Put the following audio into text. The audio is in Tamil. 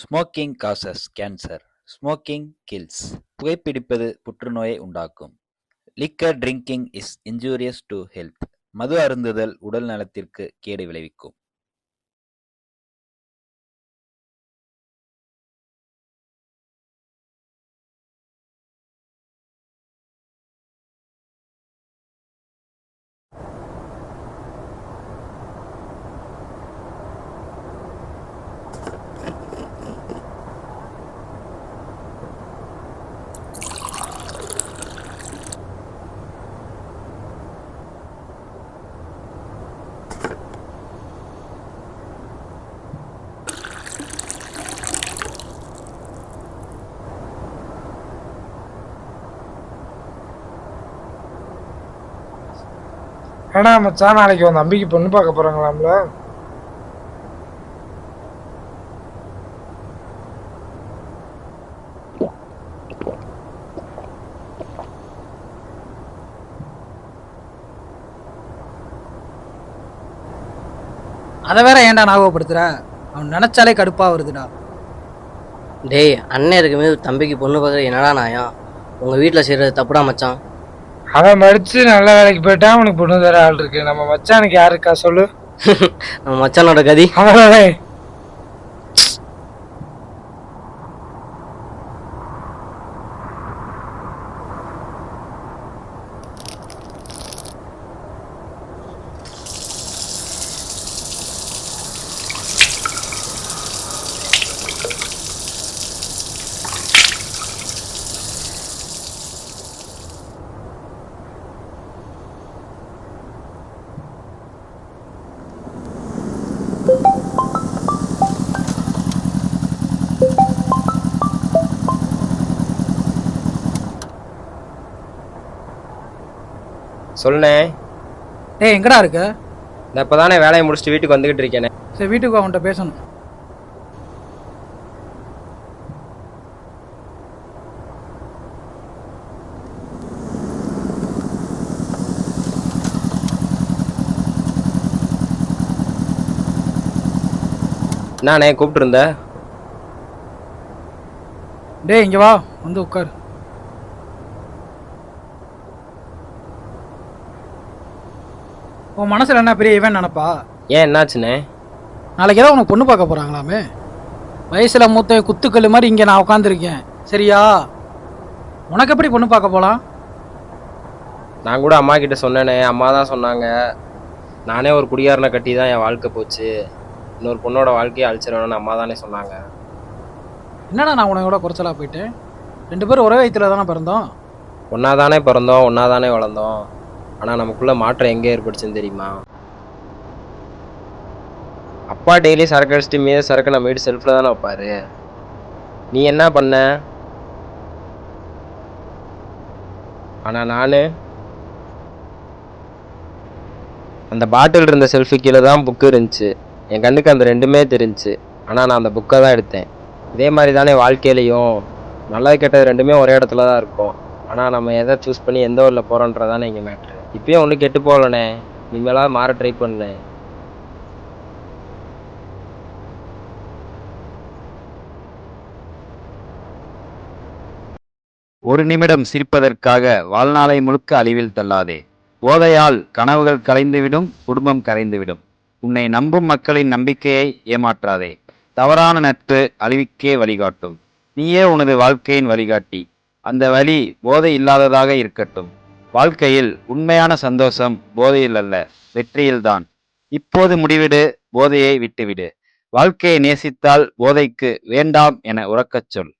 Smoking causes cancer. Smoking kills. புகைப்பிடிப்பது புற்றுநோயை உண்டாக்கும். Liquor drinking is injurious to health. மது அருந்துதல் உடல் நலத்திற்கு கேடு விளைவிக்கும். ஏன்னா மச்சான், நாளைக்கு உன் தம்பிக்கு பொண்ணு பார்க்க போறாங்களாம்ல. அதை வேற ஏன்டா ஞாபகப்படுத்துற? அவன் நினைச்சாலே கடுப்பா வருதுடா. டேய், அண்ணன் இருக்குமே தம்பிக்கு பொண்ணு பார்க்குற என்னடா நாயா? உங்கள் வீட்டில் செய்கிறது தப்புடா மச்சான். அவன் படிச்சு நல்ல வேலைக்கு போயிட்டா அவனுக்கு பொண்ணு தர ஆள் இருக்கு. நம்ம மச்சானுக்கு யாருக்கா சொல்லு? நம்ம மச்சானோட கதி அவனே. சொல்லுண்ணே. டேய், எங்கடா இருக்க? நான் இப்போ தானே வேலையை முடிச்சுட்டு வீட்டுக்கு வந்துக்கிட்டு இருக்கேனே. சரி, வீட்டுக்கு அவன்கிட்ட பேசணும். நானே கூப்பிட்டுருந்த. டேய், இங்க வா, வந்து உட்காரு. உன் மனசுல என்ன பெரிய இவன் நினப்பா? ஏன், என்னாச்சுண்ணே? நாளைக்கு ஏதோ உனக்கு பொண்ணு பார்க்க போறாங்களாமே. வயசுல மூத்த குத்துக்கல் மாதிரி இங்க நான் உட்காந்துருக்கேன். சரியா? உனக்கு எப்படி பொண்ணு பார்க்க போலாம்? நான் கூட அம்மா கிட்ட சொன்னேனே. அம்மா தான் சொன்னாங்க, நானே ஒரு குடிகாரனை கட்டி தான் என் வாழ்க்கை போச்சு, இன்னொரு பொண்ணோட வாழ்க்கையை அழிச்சிடணும்னு அம்மா தானே சொன்னாங்க. என்னடா நான் உனயோட குறைச்சலா போயிட்டேன்? 2 பேரும் ஒரே வயிற்றுல தானே பிறந்தோம். ஒன்றா தானே பிறந்தோம், ஒன்றா தானே வளர்ந்தோம். ஆனால் நமக்குள்ள மாற்றம் எங்கே ஏற்படுச்சுன்னு தெரியுமா? அப்பா டெய்லி சரக்கு அடிச்சுட்டு மீத சரக்கு நம்ம வீட்டு செல்ஃபில் தானே வைப்பாரு. நீ என்ன பண்ண? ஆனால் நான் அந்த பாட்டில் இருந்த செல்ஃபி கீழே தான் புக்கு இருந்துச்சு. என் கண்ணுக்கு அந்த 2மே தெரிஞ்சுச்சு. ஆனால் நான் அந்த புக்கை தான் எடுத்தேன். இதே மாதிரி தானே வாழ்க்கையிலையும் நல்லது கெட்டது 2மே ஒரே இடத்துல தான் இருக்கும். ஆனால் நம்ம எதை சூஸ் பண்ணி எந்த ஊரில் போகிறோன்றதானே இங்கே மேட்ரு. இப்பயும் ஒன்றும் கெட்டு போகலண்ணே. இனிமேலாவது மாற ட்ரை பண்ணேன். ஒரு நிமிடம் சிரிப்பதற்காக வாழ்நாளை முழுக்க அழிவில் தள்ளாதே. போதையால் கனவுகள் கலைந்துவிடும், குடும்பம் கரைந்துவிடும். உன்னை நம்பும் மக்களின் நம்பிக்கையை ஏமாற்றாதே. தவறான நட்பு அழிவுக்கே வழிகாட்டும். நீயே உனது வாழ்க்கையின் வழிகாட்டி. அந்த வழி போதை இல்லாததாக இருக்கட்டும். வாழ்க்கையில் உண்மையான சந்தோஷம் போதையில் அல்ல, வெற்றியில்தான். இப்போது முடிவிடு, போதையை விட்டுவிடு. வாழ்க்கையை நேசித்தால் போதைக்கு வேண்டாம் என உறக்கச் சொல்.